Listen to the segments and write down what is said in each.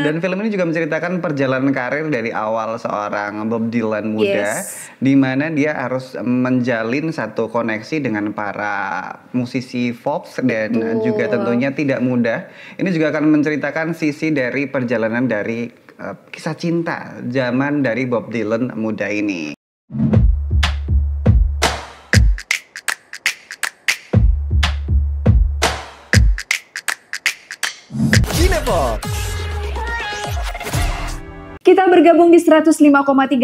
Dan film ini juga menceritakan perjalanan karir dari awal seorang Bob Dylan muda, di mana dia harus menjalin satu koneksi dengan para musisi Fox dan juga tentunya tidak mudah. Ini juga akan menceritakan sisi dari perjalanan dari kisah cinta zaman dari Bob Dylan muda ini. Kita bergabung di 105,3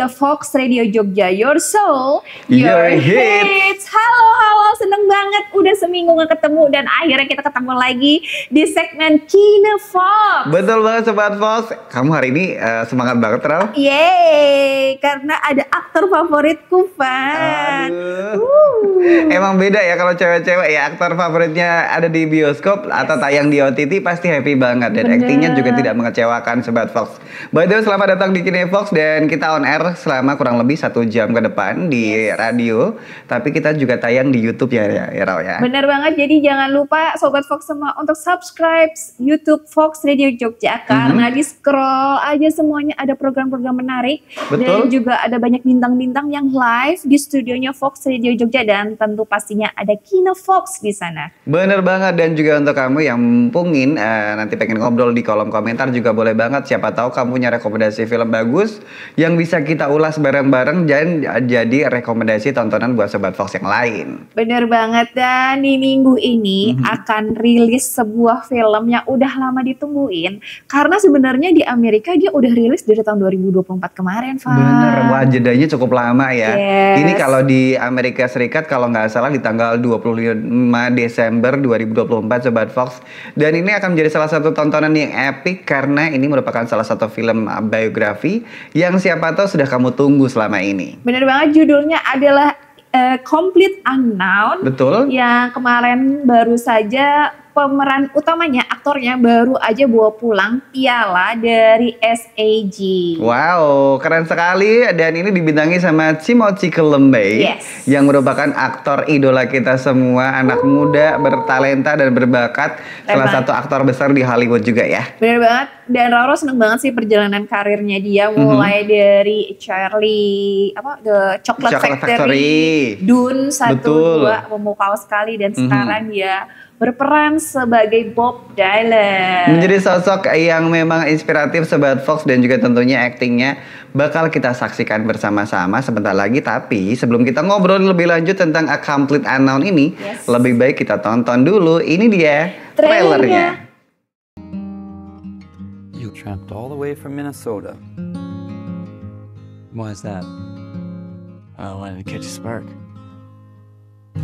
Fox Radio Jogja, your soul, your hits. Halo, seneng banget udah seminggu gak ketemu dan akhirnya kita ketemu lagi di segmen Kine Fox. Betul banget Sobat Fox, kamu hari ini semangat banget Ral? Yeay, karena ada aktor favoritku Van. Emang beda ya kalau cewek-cewek ya, aktor favoritnya ada di bioskop atau tayang di OTT pasti happy banget. Dan aktingnya juga tidak mengecewakan Sobat Fox. By the way, selamat datang di Kine Fox dan kita on air selama kurang lebih 1 jam ke depan di radio. Tapi kita juga tayang di YouTube ya Raw ya. Bener banget, jadi jangan lupa Sobat Fox semua untuk subscribe YouTube Fox Radio Jogja. Karena di scroll aja semuanya ada program-program menarik. Dan juga ada banyak bintang-bintang yang live di studionya Fox Radio Jogja. Dan tentu pastinya ada Kine Fox di sana. Bener banget, dan juga untuk kamu yang mumpungin nanti pengen ngobrol di kolom komentar juga boleh banget. Siapa tahu kamu punya rekomendasi film bagus yang bisa kita ulas bareng-bareng dan jadi rekomendasi tontonan buat Sobat Fox yang lain. Bener banget, dan di minggu ini akan rilis sebuah film yang udah lama ditungguin. Karena sebenarnya di Amerika dia udah rilis dari tahun 2024 kemarin, Van. Bener, wah jedanya cukup lama ya. Ini kalau di Amerika Serikat kalau nggak salah di tanggal 25 Desember 2024 Sobat Fox. Dan ini akan menjadi salah satu tontonan yang epic karena ini merupakan salah satu film biografi yang siapa tahu sudah kamu tunggu selama ini. Bener banget, judulnya adalah Complete Unknown. Betul. Yang kemarin baru saja pemeran utamanya, aktornya baru aja bawa pulang piala dari SAG. Wow, keren sekali. Dan ini dibintangi sama Timothée Chalamet yang merupakan aktor idola kita semua, anak muda, bertalenta dan berbakat. Salah satu aktor besar di Hollywood juga ya. Bener banget. Dan Roro seneng banget sih perjalanan karirnya dia, mulai dari Charlie, The Chocolate Factory, Dune 1, 2, memukau sekali, dan sekarang dia berperan sebagai Bob Dylan. Menjadi sosok yang memang inspiratif Sobat Fox, dan juga tentunya aktingnya bakal kita saksikan bersama-sama sebentar lagi. Tapi sebelum kita ngobrol lebih lanjut tentang A Complete Unknown ini, lebih baik kita tonton dulu. Ini dia trailernya. You tramped all the way from Minnesota. Why is that? I wanted to catch a spark.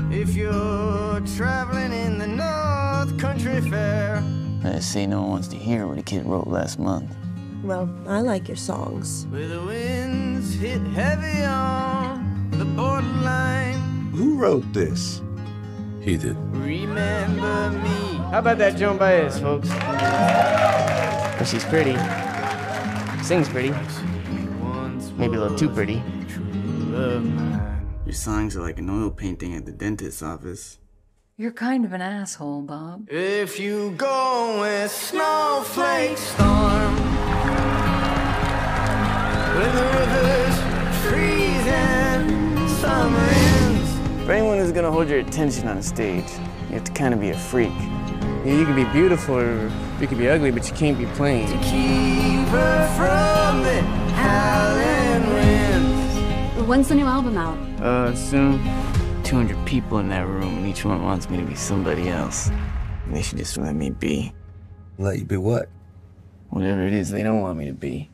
If you're traveling in the North Country Fair. I say no one wants to hear what a kid wrote last month. Well, I like your songs. Where the winds hit heavy on the borderline. Who wrote this? He did. Remember me. How about that Joan Baez, folks? But she's pretty. Sings pretty. Maybe a little too pretty. Your songs are like an oil painting at the dentist's office. You're kind of an asshole, Bob. If you go with snowflake storm, with the rivers freeze and summer ends. For anyone who's gonna hold your attention on stage, you have to kind of be a freak. You can be beautiful or you can be ugly, but you can't be plain. To keep her from the howling winds. When's the new album out? Soon. 200 people in that room, and each one wants me to be somebody else. They should just let me be. Let you be what? Whatever it is they don't want me to be.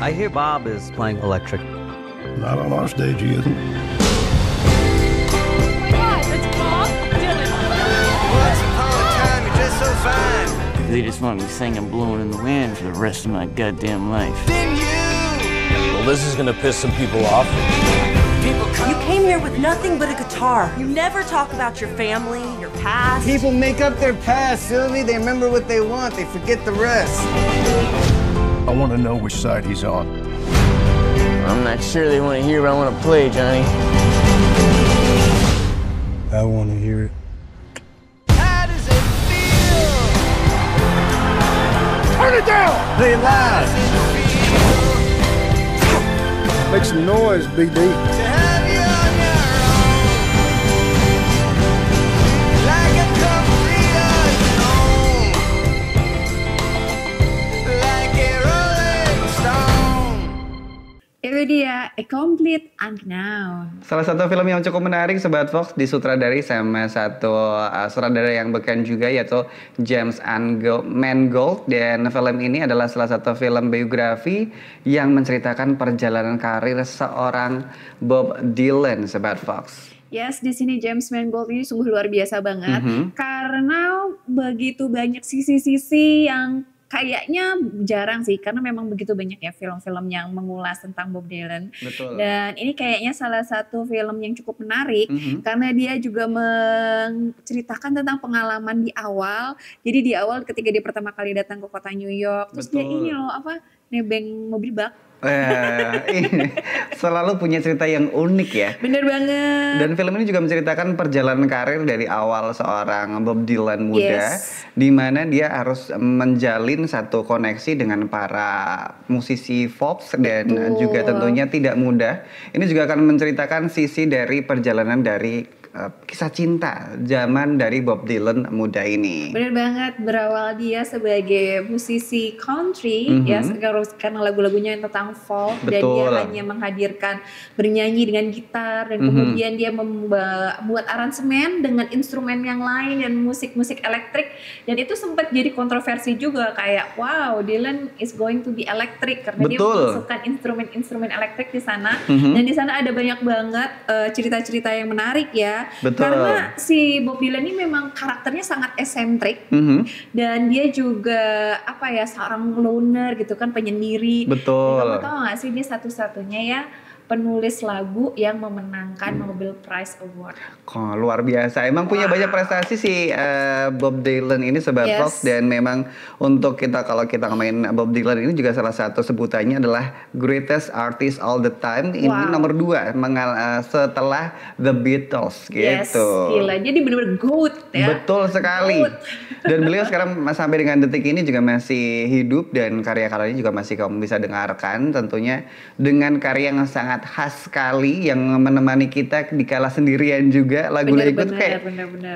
I hear Bob is playing electric. Not on our stage, he isn't. They just want me singing Blowing in the Wind for the rest of my goddamn life. Well, this is gonna piss some people off. You came here with nothing but a guitar. You never talk about your family, your past. People make up their past, Sylvie. They remember what they want. They forget the rest. I want to know which side he's on. I'm not sure they want to hear what I want to play, Johnny. I want to hear it. How does it feel it down! Play it loud. Make some noise, BD. Itu dia A Complete Unknown. Salah satu film yang cukup menarik Sobat Fox, disutradari sama satu sutradara yang beken juga, yaitu James Mangold. Dan film ini adalah salah satu film biografi yang menceritakan perjalanan karir seorang Bob Dylan, Sobat Fox. Yes, di sini James Mangold ini sungguh luar biasa banget karena begitu banyak sisi-sisi yang kayaknya jarang sih, karena memang begitu banyak ya film-film yang mengulas tentang Bob Dylan. Betul. Dan ini kayaknya salah satu film yang cukup menarik karena dia juga menceritakan tentang pengalaman di awal. Jadi di awal ketika dia pertama kali datang ke kota New York, terus dia ini loh nebeng mobil bak. Selalu punya cerita yang unik ya. Bener banget. Dan film ini juga menceritakan perjalanan karir dari awal seorang Bob Dylan muda, di mana dia harus menjalin satu koneksi dengan para musisi folk dan juga tentunya tidak mudah. Ini juga akan menceritakan sisi dari perjalanan dari kisah cinta zaman dari Bob Dylan muda ini. Bener banget, berawal dia sebagai musisi country ya, karena lagu-lagunya yang tentang folk. Dan dia hanya menghadirkan bernyanyi dengan gitar dan kemudian dia membuat aransemen dengan instrumen yang lain dan musik-musik elektrik, dan itu sempat jadi kontroversi juga, kayak wow, Dylan is going to be electric karena dia memasukkan instrumen-instrumen elektrik di sana. Dan di sana ada banyak banget cerita-cerita yang menarik ya. Karena si Bob Dylan ini memang karakternya sangat eksentrik dan dia juga seorang loner gitu kan, penyendiri. Kamu tahu gak sih dia satu-satunya ya penulis lagu yang memenangkan Nobel Prize Award. Luar biasa. Emang punya banyak prestasi si Bob Dylan ini, Sobat Fox. Dan memang untuk kalau kita ngomongin Bob Dylan ini juga salah satu sebutannya adalah greatest artist all the time. Ini nomor 2 setelah The Beatles gitu. Gila. Jadi benar-benar GOAT ya. Betul sekali. Dan beliau sekarang sampai dengan detik ini juga masih hidup dan karya-karyanya juga masih kamu bisa dengarkan, tentunya dengan karya yang sangat khas sekali yang menemani kita di kala sendirian juga. Lagu-lagu itu kayak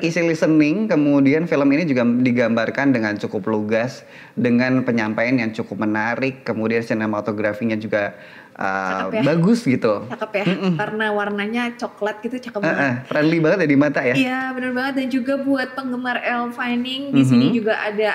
easy listening. Kemudian film ini juga digambarkan dengan cukup lugas, dengan penyampaian yang cukup menarik. Kemudian sinematografinya juga bagus gitu. Cakep ya, karena warnanya coklat gitu, cakep banget. Friendly banget ya di mata ya. Iya benar banget. Dan juga buat penggemar Elle Fanning, di sini juga ada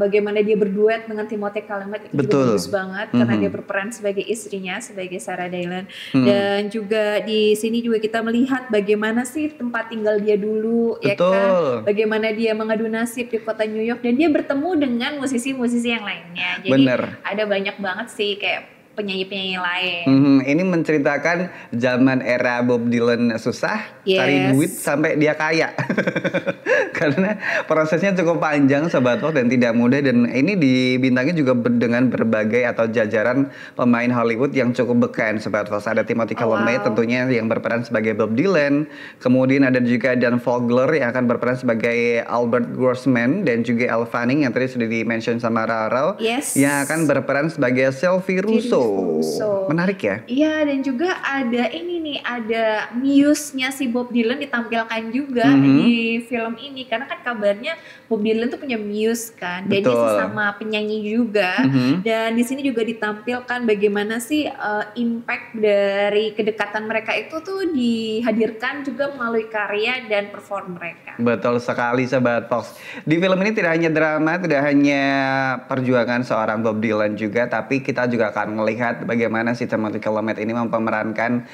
bagaimana dia berduet dengan Timothée Chalamet, itu juga bagus banget karena dia berperan sebagai istrinya, sebagai Sarah Dylan. Dan juga di sini juga kita melihat bagaimana sih tempat tinggal dia dulu, ya kan? Bagaimana dia mengadu nasib di kota New York dan dia bertemu dengan musisi-musisi yang lainnya. Jadi ada banyak banget sih kayak penyanyi-penyanyi lain. Ini menceritakan zaman era Bob Dylan susah, cari duit sampai dia kaya. Karena prosesnya cukup panjang, Sobat Fox, dan tidak mudah. Dan ini dibintangi juga dengan berbagai atau jajaran pemain Hollywood yang cukup beken, Sobat Fox. Ada Timothée Chalamet tentunya yang berperan sebagai Bob Dylan. Kemudian ada juga Dan Fogler yang akan berperan sebagai Albert Grossman, dan juga Elle Fanning yang tadi sudah di-mention sama Raro yang akan berperan sebagai Sylvie Russo. Menarik ya? Iya, dan juga ada ini nih, ada muse-nya si Bob Dylan ditampilkan juga di film ini, karena kan kabarnya Bob Dylan tuh punya muse kan, dan dia sesama penyanyi juga. Dan di sini juga ditampilkan bagaimana sih impact dari kedekatan mereka itu tuh dihadirkan juga melalui karya dan perform mereka. Betul sekali, Sobat Fox. Di film ini tidak hanya drama, tidak hanya perjuangan seorang Bob Dylan juga, tapi kita juga akan melihat bagaimana si Timothée Chalamet ini memerankan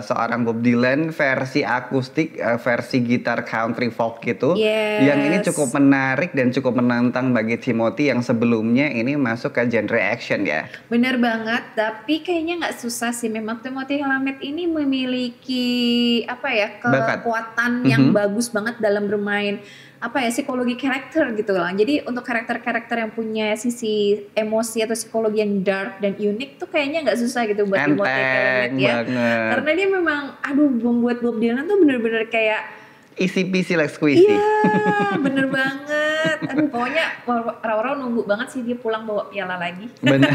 seorang Bob Dylan versi akustik, versi gitar country folk gitu. Yang ini cukup menarik dan cukup menantang bagi Timothée yang sebelumnya ini masuk ke genre action ya. Bener banget, tapi kayaknya nggak susah sih. Memang Timothée Chalamet ini memiliki kekuatan yang bagus banget dalam bermain psikologi karakter gitu lah. Jadi untuk karakter-karakter yang punya sisi emosi atau psikologi yang dark dan unik tuh kayaknya nggak susah gitu buat Timothée Chalamet ya. Karena dia memang membuat Bob Dylan tuh bener-bener kayak easy peasy like squeezy. Iya, bener banget. banget. Aduh, pokoknya Raura nunggu banget sih dia pulang bawa piala lagi. Benar.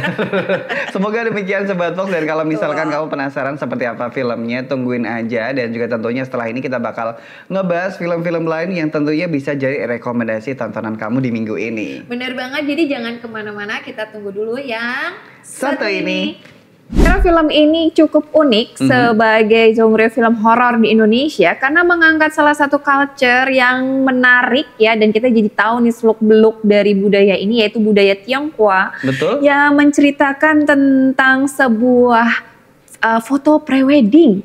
Semoga demikian Sobat Fox, dan kalau misalkan kamu penasaran seperti apa filmnya, tungguin aja. Dan juga tentunya setelah ini kita bakal ngebahas film-film lain yang tentunya bisa jadi rekomendasi tontonan kamu di minggu ini. Bener banget, jadi jangan kemana-mana, kita tunggu dulu yang satu ini. Karena film ini cukup unik sebagai genre film horor di Indonesia karena mengangkat salah satu culture yang menarik ya, dan kita jadi tahu nih seluk-beluk dari budaya ini, yaitu budaya Tionghoa. Betul. Yang menceritakan tentang sebuah foto prewedding.